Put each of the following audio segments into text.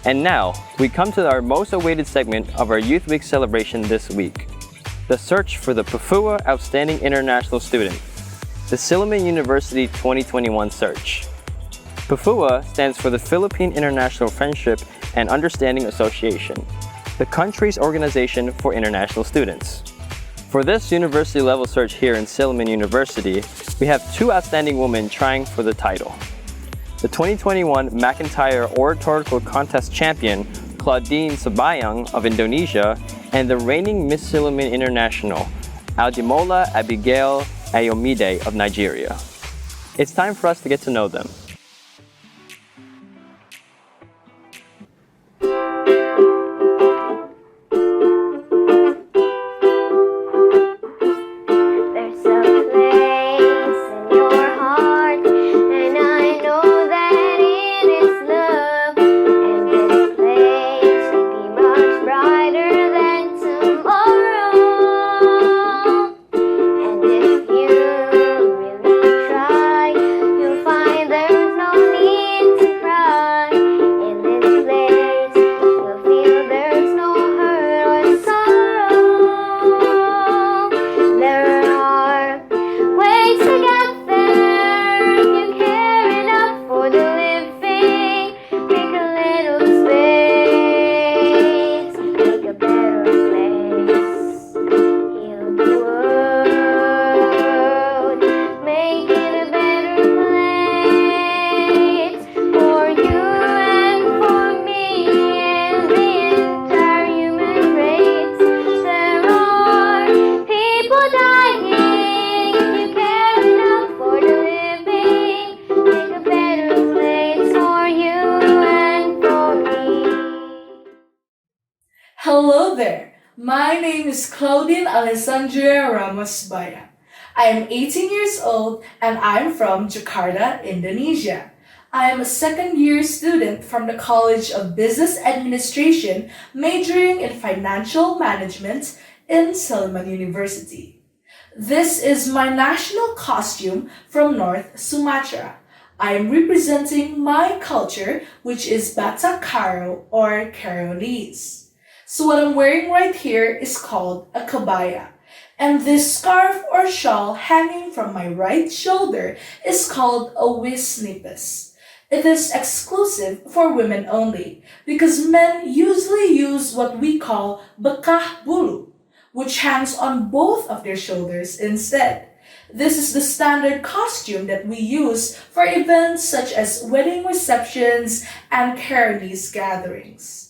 And now, we come to our most awaited segment of our Youth Week celebration this week, the search for the PUFUA Outstanding International Student, the SILLIMAN University 2021 search. PUFUA stands for the Philippine International Friendship and Understanding Association, the country's organization for international students. For this university-level search here in SILLIMAN University, we have two outstanding women trying for the title. The 2021 McIntyre Oratorical Contest champion, Claudine Sabayang of Indonesia, and the reigning Miss SILLIMAN International, Aldimola Abigail Ayomide of Nigeria. It's time for us to get to know them. Hello there, my name is Claudine Alessandria Ramos-Baya. I am 18 years old and I'm from Jakarta, Indonesia. I am a second-year student from the College of Business Administration majoring in Financial Management in SILLIMAN University. This is my national costume from North Sumatra. I am representing my culture, which is Batak Karo or Karolese. So what I'm wearing right here is called a kabaya. And this scarf or shawl hanging from my right shoulder is called a wisnipis. It is exclusive for women only because men usually use what we call bekah bulu, which hangs on both of their shoulders instead. This is the standard costume that we use for events such as wedding receptions and Karolese gatherings.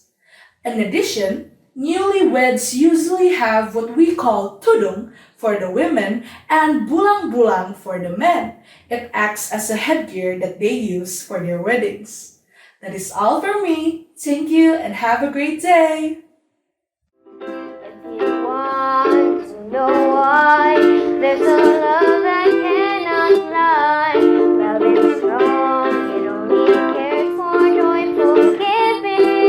In addition, newlyweds usually have what we call tudung for the women and bulang-bulang for the men. It acts as a headgear that they use for their weddings. That is all for me. Thank you and have a great day. If you want to know why, there's a love that cannot lie. Love is strong, it only cares for joyful giving.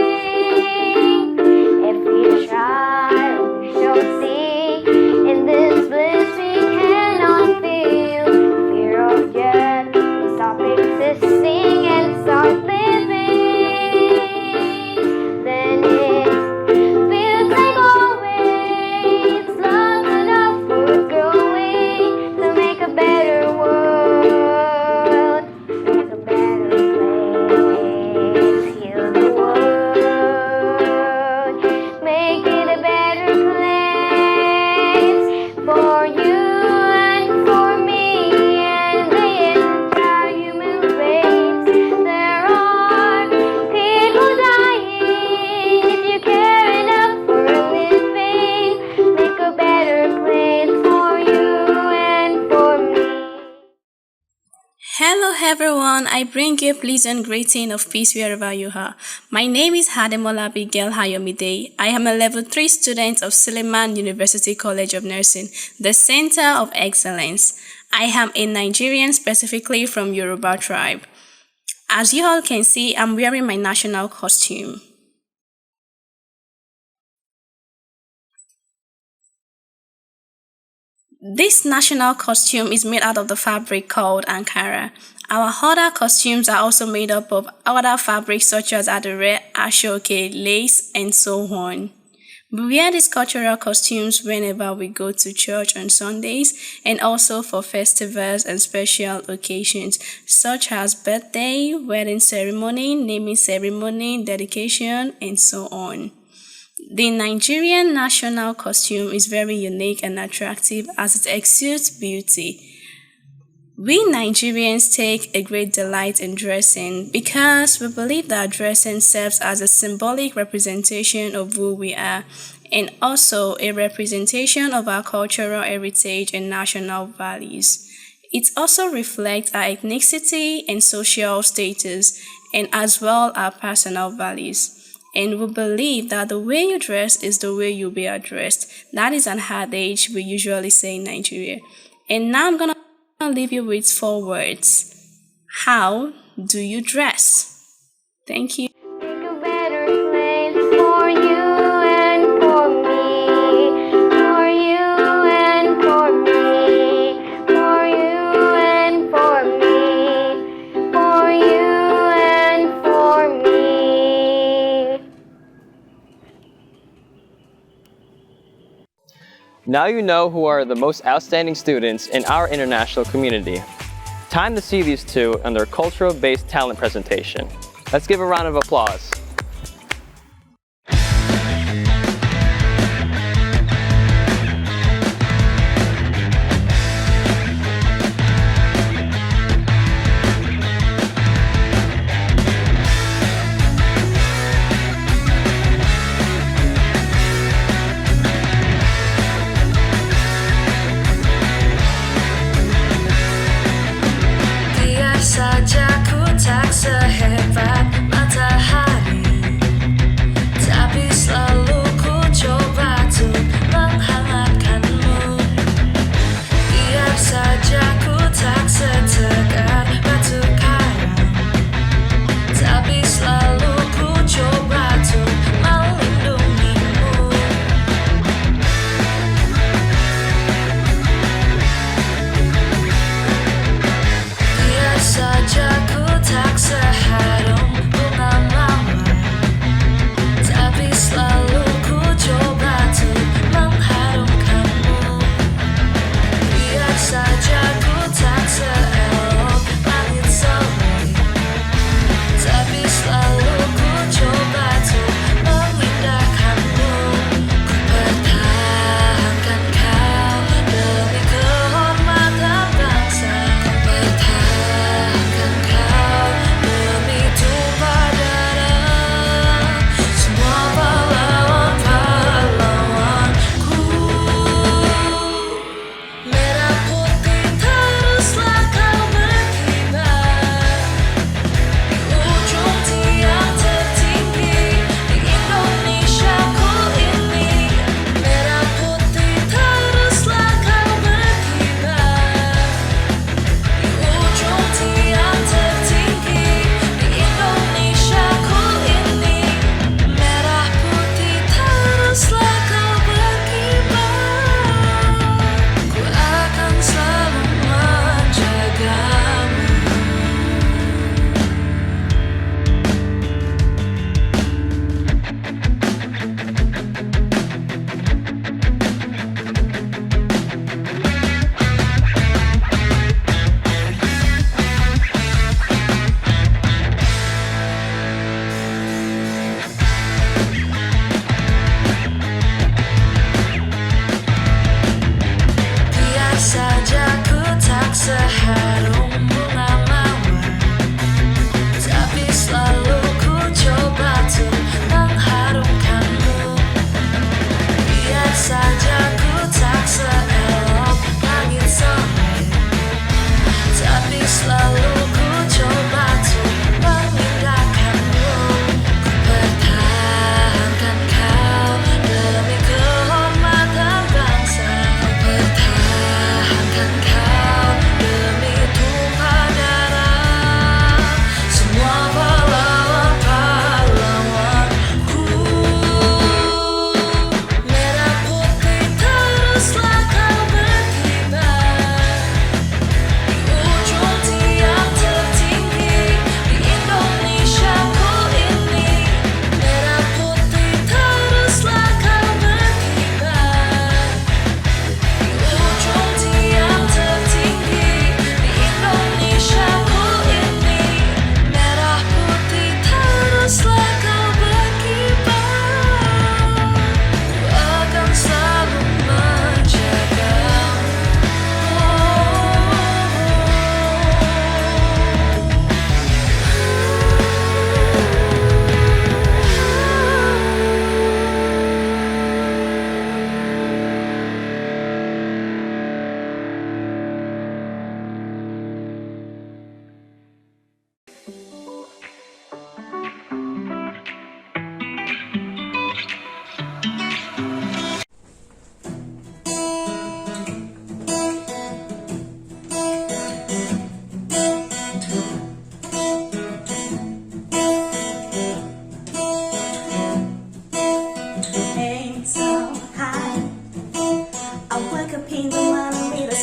If we try, we shall see. In this bliss we cannot feel. Fear of death, we stop existing and start living. Then it feels like always long enough for growing to make a better world, make a better place, heal the world, make it a better place for you and for me and the entire human race. There are people dying. If you care enough for a living, make a better place for you and for me. Hello everyone, I bring you pleasant greeting of peace wherever you are. My name is Aldimola Abigail Ayomide. I am a level 3 student of SILLIMAN University College of Nursing, the Center of Excellence. I am a Nigerian, specifically from Yoruba tribe. As you all can see, I'm wearing my national costume. This national costume is made out of the fabric called Ankara. Our other costumes are also made up of other fabrics such as adire, ashoke, lace, and so on. We wear these cultural costumes whenever we go to church on Sundays and also for festivals and special occasions such as birthday, wedding ceremony, naming ceremony, dedication, and so on. The Nigerian national costume is very unique and attractive as it exudes beauty. We Nigerians take a great delight in dressing because we believe that dressing serves as a symbolic representation of who we are and also a representation of our cultural heritage and national values. It also reflects our ethnicity and social status and as well our personal values. And we believe that the way you dress is the way you'll be addressed. That is an adage we usually say in Nigeria. And now I'm going to leave you with 4 words. How do you dress? Thank you. Make a better place for you and for me, for you and for me, for you and for me, for you and for me. Now you know who are the most outstanding students in our international community. Time to see these two on their cultural-based talent presentation. Let's give a round of applause. Saja ku tak sehebat matahari.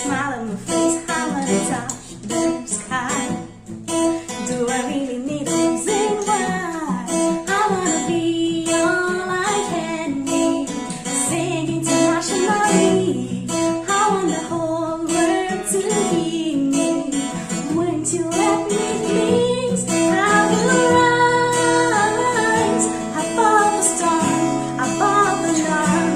smile on my face, I wanna touch the sky. Do I really need a reason why? I wanna be all I can be, sing internationally. I want the whole world to hear me. Wouldn't you let me please? I will rise above the storm, above the norm,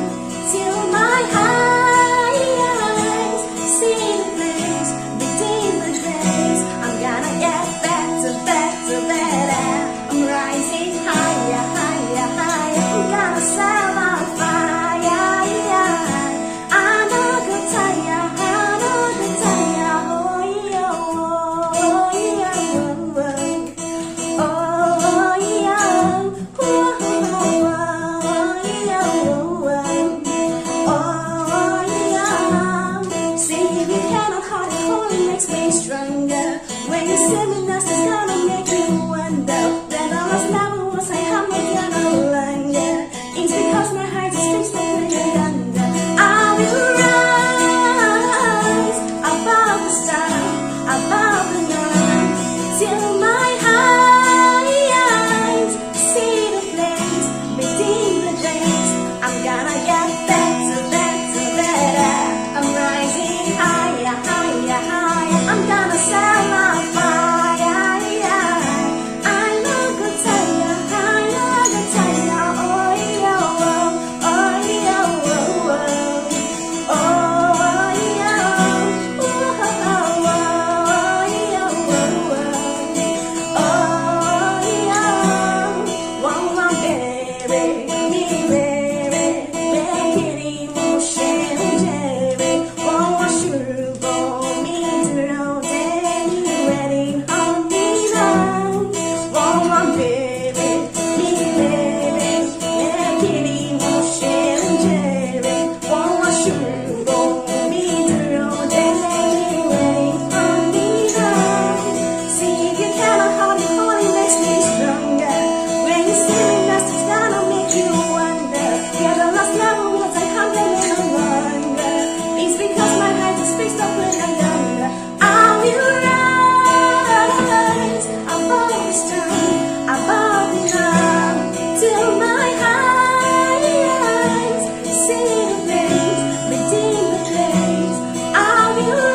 till my eyes see the place, redeem the days. I'm gonna get better, better, better. I'm rising higher, higher, higher. I'm gonna set on fire. I'm not gonna tire, I'm not gonna tire. Oh, yeah, oh, yeah, oh, yeah, oh, yeah. See, if you cannot hold it, hold it makes me stronger. When you see me, that's just gonna make you wonder. Then I was never was I am not gonna longer. It's because my heart is fixed up when you're younger. I will rise above the storm, above the norm, till my eyes see the place, redeem the days. I'm gonna get better, better, better. I'm rising higher, higher, higher. I'm gonna set my fire. I'm not gonna tire, I'm not gonna tire. Oh, yeah, oh, yeah, oh, oh, yeah, oh, yeah. One more baby, baby, baby, emotion, baby. One more sugar, me to roll, ready on me now. One more baby, baby, emotion, baby. One more sugar, me to roll, ready on me now. See if you cannot hold it, hold it makes me stronger. When you see me, that's just gonna make you wonder. You're the last level, was I can't get no longer. It's because my heart is fixed up when I'm younger. I will rise above the storm, above the norm, till my eyes see the place, redeem the days. I will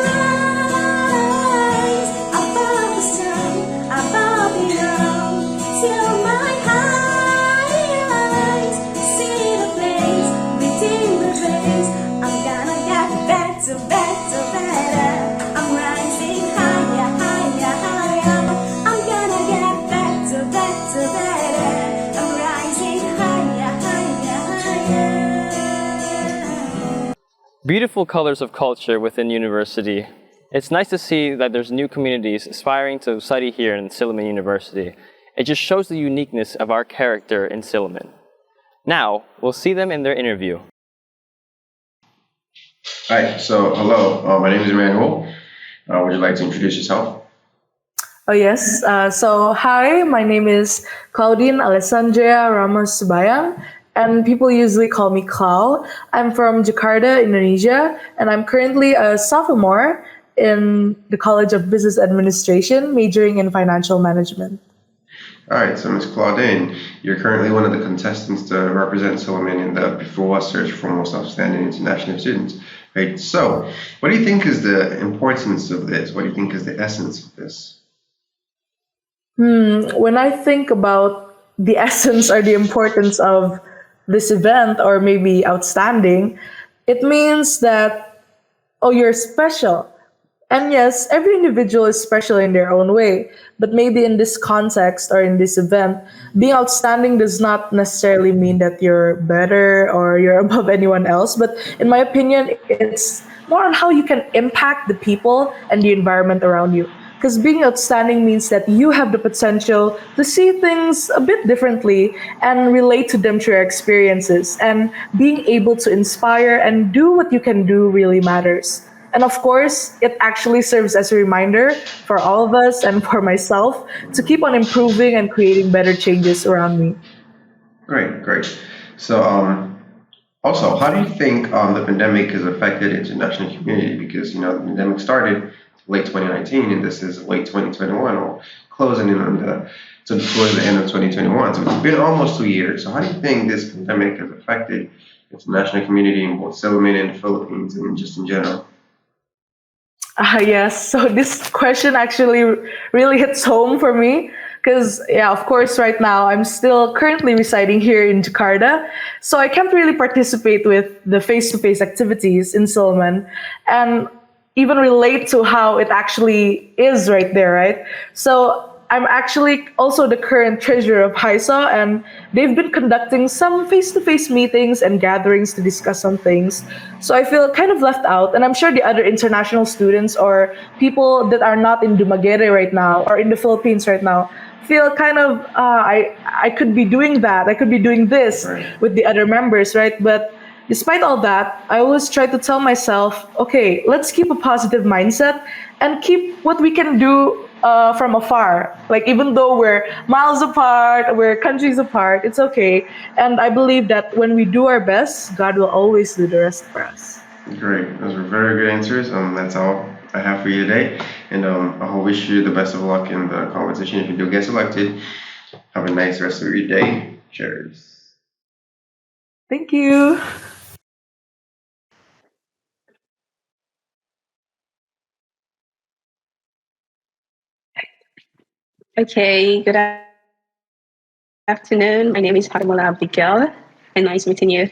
rise above the storm, above the norm, till my eyes see the place, redeem the days. I'm gonna get better, better, better. I'm rising higher, higher, higher. I'm gonna get better, better, better. I'm rising higher, higher, higher. Beautiful colors of culture within university. It's nice to see that there's new communities aspiring to study here in SILLIMAN University. It just shows the uniqueness of our character in SILLIMAN. Now, we'll see them in their interview. Hi, so hello, my name is Emmanuel. Would you like to introduce yourself? Oh, yes. So, hi, my name is Claudine Alessandria Ramos Bayang, and people usually call me Clau. I'm from Jakarta, Indonesia, and I'm currently a sophomore in the College of Business Administration, majoring in financial management. All right, so Ms. Claudine, you're currently one of the contestants to represent SILLIMAN in the Before Search for Most Outstanding International Students. Right, so what do you think is the importance of this? What do you think is the essence of this? When I think about the essence or the importance of this event, or maybe outstanding, it means that, oh, you're special. And yes, every individual is special in their own way, but maybe in this context or in this event, being outstanding does not necessarily mean that you're better or you're above anyone else. But in my opinion, it's more on how you can impact the people and the environment around you. Because being outstanding means that you have the potential to see things a bit differently and relate to them through your experiences. And being able to inspire and do what you can do really matters. And of course, it actually serves as a reminder for all of us and for myself to keep on improving and creating better changes around me. Great. So, Also, how do you think the pandemic has affected the international community? Because the pandemic started late 2019, and this is late 2021, or closing in on towards the end of 2021. So it's been almost 2 years. So how do you think this pandemic has affected the international community in both Silliman and the Philippines, and just in general? Yes, so this question actually really hits home for me because, yeah, of course, right now I'm still currently residing here in Jakarta, so I can't really participate with the face to face activities in Silman and even relate to how it actually is right there, right? So I'm actually also the current treasurer of HISA, and they've been conducting some face to face meetings and gatherings to discuss some things. So I feel kind of left out, and I'm sure the other international students or people that are not in Dumaguete right now or in the Philippines right now feel kind of I could be doing that, I could be doing this Right. with the other members, right? But despite all that, I always try to tell myself, okay, let's keep a positive mindset and keep what we can do from afar. Like, even though we're miles apart, we're countries apart, it's okay. And I believe that when we do our best, God will always do the rest for us. Great. Those were very good answers. That's all I have for you today. And I wish you the best of luck in the competition if you do get selected. Have a nice rest of your day. Cheers. Thank you. Okay, good afternoon. My name is Harmola Abigail, and nice meeting you.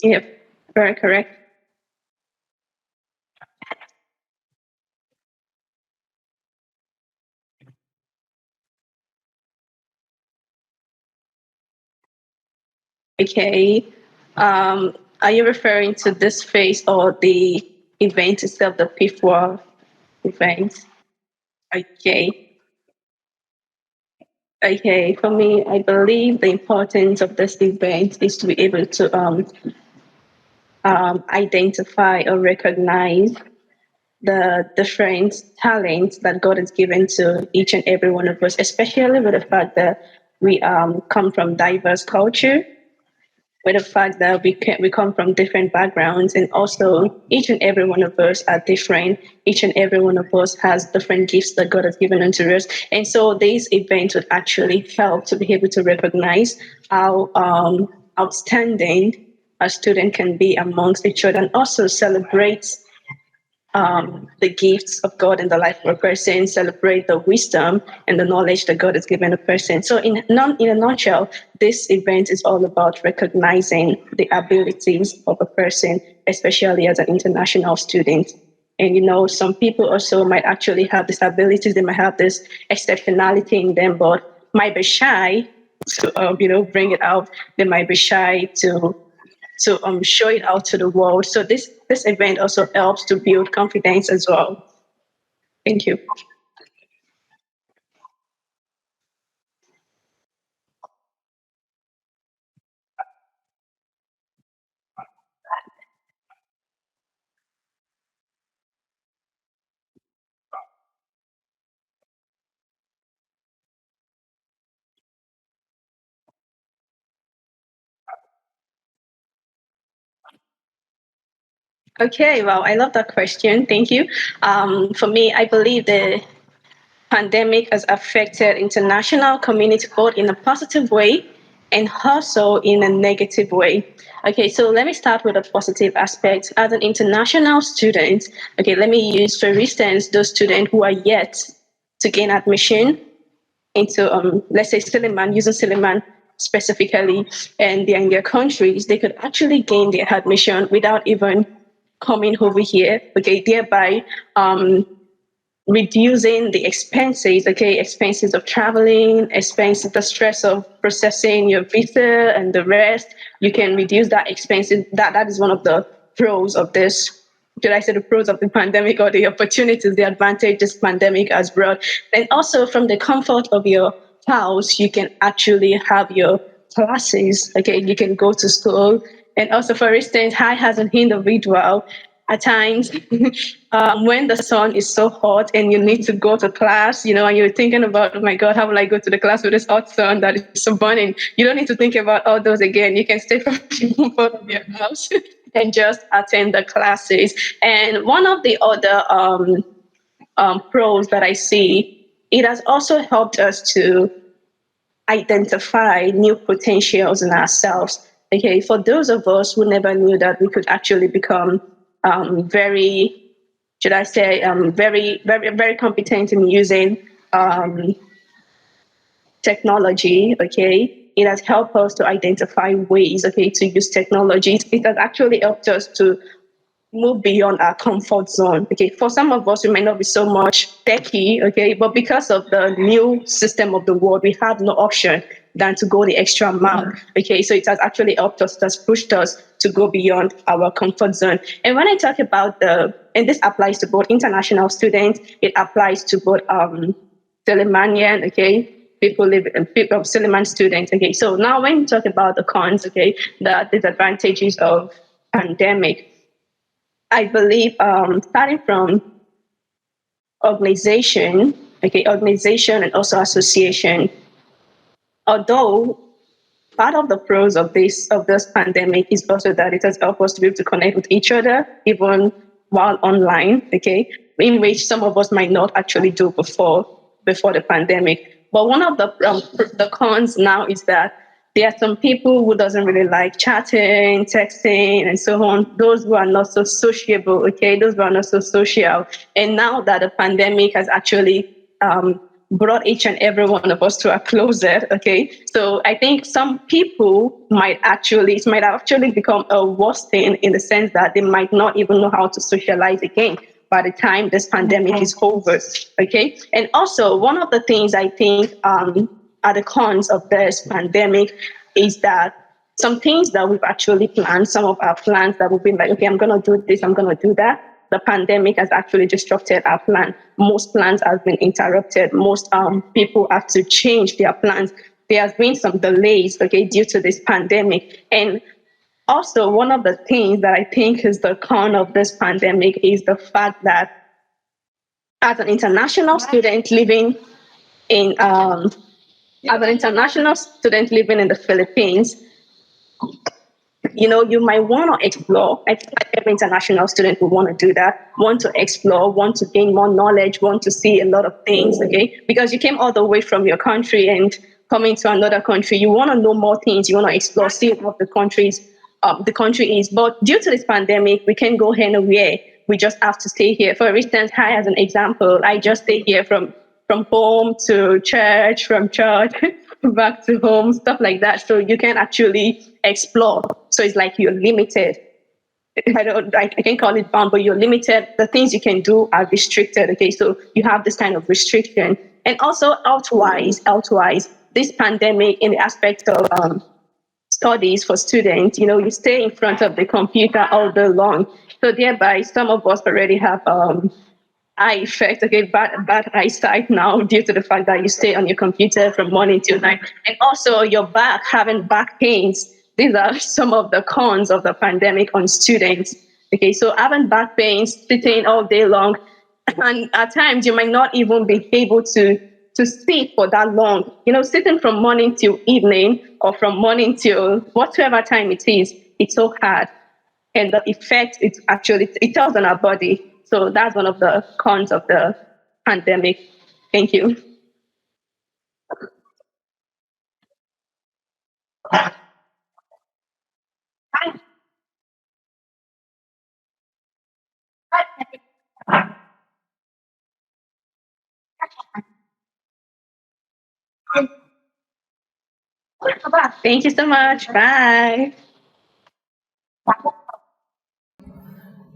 Yep, very correct. Okay. Are you referring to this phase or the event itself, the P4 event? Okay. Okay. For me, I believe the importance of this event is to be able to identify or recognize the different talents that God has given to each and every one of us, especially with the fact that we come from diverse culture, with the fact that we come from different backgrounds, and also each and every one of us are different. Each and every one of us has different gifts that God has given unto us, and so these events would actually help to be able to recognize how outstanding a student can be amongst each other, and also celebrate the gifts of God in the life of a person, celebrate the wisdom and the knowledge that God has given a person. So, in a nutshell, this event is all about recognizing the abilities of a person, especially as an international student. And some people also might actually have these abilities, they might have this exceptionality in them, but might be shy to bring it out. They might be shy to show it out to the world. So this event also helps to build confidence as well. Thank you. Okay, well, I love that question. Thank you. For me, I believe the pandemic has affected international community both in a positive way and also in a negative way. Okay, so let me start with a positive aspect. As an international student, okay, let me use, for instance, those students who are yet to gain admission into, let's say, Silliman, using Silliman specifically, and they're in their countries, they could actually gain their admission without even coming over here, okay, thereby reducing the expenses, okay, expenses of traveling, expenses, the stress of processing your visa and the rest. You can reduce that expenses. That is one of the pros of this. Did I say the pros of the pandemic, or the opportunities, the advantages pandemic has brought? And also, from the comfort of your house, you can actually have your classes. Okay, you can go to school. And also, for instance, I, as an individual, at times, when the sun is so hot and you need to go to class, and you're thinking about, oh my God, how will I go to the class with this hot sun that is so burning? You don't need to think about all those again. You can stay from the comfort of your house and just attend the classes. And one of the other pros that I see, it has also helped us to identify new potentials in ourselves. Okay, for those of us who never knew that we could actually become very, should I say, very, very, very competent in using technology. Okay, it has helped us to identify ways, okay, to use technology. It has actually helped us to move beyond our comfort zone. Okay, for some of us, we might not be so much techy, okay, but because of the new system of the world, we have no option than to go the extra mile. Okay, so it has actually helped us, it has pushed us to go beyond our comfort zone. And when I talk about and this applies to both international students, it applies to both SILLIMANian, okay, people SILLIMAN students. Okay, so now when we talk about the cons, okay, the disadvantages of pandemic, I believe starting from organization, okay, organization and also association. Although part of the pros of this pandemic is also that it has helped us to be able to connect with each other even while online, okay, in which some of us might not actually do before the pandemic. But one of the cons now is that there are some people who doesn't really like chatting, texting, and so on. Those who are not so sociable, okay, those who are not so social. And now that the pandemic has actually brought each and every one of us to a closet, okay. So I think some people it might actually become a worse thing in the sense that they might not even know how to socialize again by the time this pandemic is over, okay. And also one of the things I think are the cons of this pandemic is that some things that we've actually planned, some of our plans that we've been like, okay, I'm going to do this, I'm going to do that. The pandemic has actually disrupted our plan. Most plans have been interrupted. Most people have to change their plans. There has been some delays, okay, due to this pandemic. And also, one of the things that I think is the con of this pandemic is the fact that as an international student living in the Philippines, you might want to explore. I think like every international student would want to do that, want to explore, want to gain more knowledge, want to see a lot of things, okay? Because you came all the way from your country and coming to another country, you want to know more things, you want to explore, see what the country is. But due to this pandemic, we can't go anywhere. We just have to stay here. For instance, as an example, I just stay here from home to church, from church back to home, stuff like that. So you can actually explore. So it's like you're limited. I can call it bound, but you're limited. The things you can do are restricted. Okay, so you have this kind of restriction. And also health-wise, this pandemic in the aspect of studies for students, you stay in front of the computer all day long. So thereby, some of us already have eye effect, okay, bad eyesight now due to the fact that you stay on your computer from morning till night. And also your back, having back pains. These are some of the cons of the pandemic on students. Okay, so having back pains, sitting all day long, and at times you might not even be able to sit for that long. Sitting from morning till evening or from morning till whatever time it is, it's so hard. And the effect it tells on our body. So that's one of the cons of the pandemic. Thank you. Thank you so much. Bye.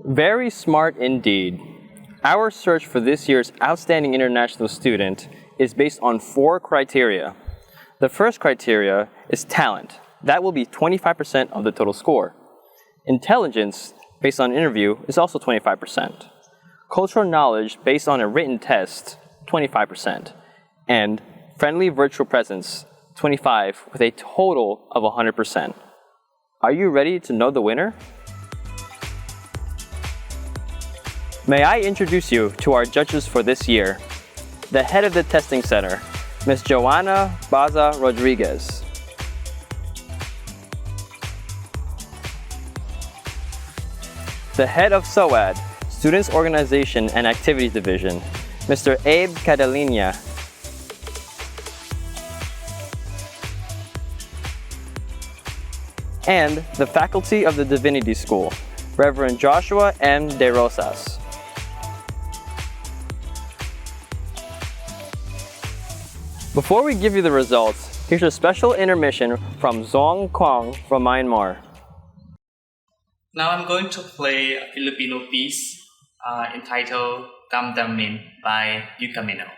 Very smart indeed. Our search for this year's Outstanding International Student is based on 4 criteria. The first criteria is talent. That will be 25% of the total score. Intelligence, based on interview, is also 25%. Cultural knowledge, based on a written test, 25%. And friendly virtual presence, 25, with a total of 100%. Are you ready to know the winner? May I introduce you to our judges for this year. The head of the testing center, Ms. Joanna Baza Rodriguez. The head of SOAD, Students Organization and Activities Division, Mr. Abe Catalina. And the faculty of the Divinity School, Reverend Joshua M. De Rosas. Before we give you the results, here's a special intermission from Zong Kwang from Myanmar. Now I'm going to play a Filipino piece entitled Damdamin by ECUMENICAL.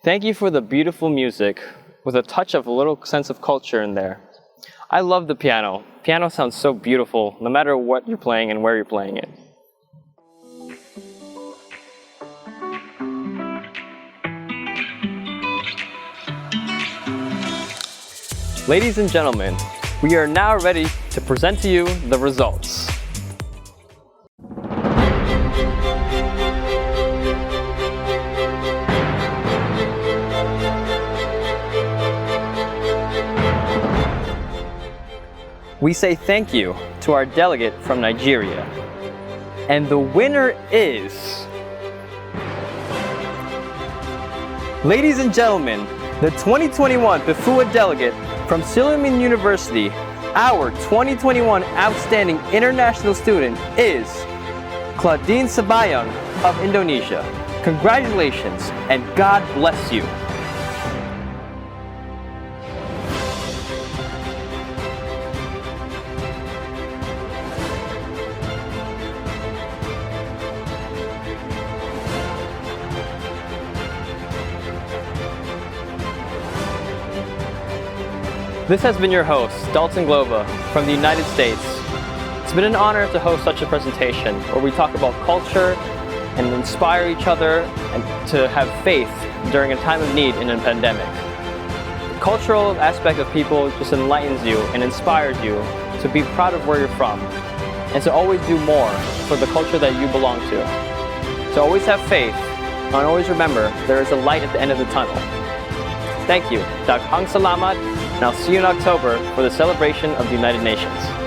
Thank you for the beautiful music with a touch of a little sense of culture in there. I love the piano. Piano sounds so beautiful no matter what you're playing and where you're playing it. Ladies and gentlemen, we are now ready to present to you the results. We say thank you to our delegate from Nigeria. And the winner is... Ladies and gentlemen, The 2021 Papua delegate from SILLIMAN University, our 2021 Outstanding International Student is Claudine Sabayang of Indonesia. Congratulations and God bless you. This has been your host, Dalton Glova, from the United States. It's been an honor to host such a presentation where we talk about culture and inspire each other and to have faith during a time of need in a pandemic. The cultural aspect of people just enlightens you and inspires you to be proud of where you're from and to always do more for the culture that you belong to. So always have faith and always remember there is a light at the end of the tunnel. Thank you. Daghang salamat, and I'll see you in October for the celebration of the United Nations.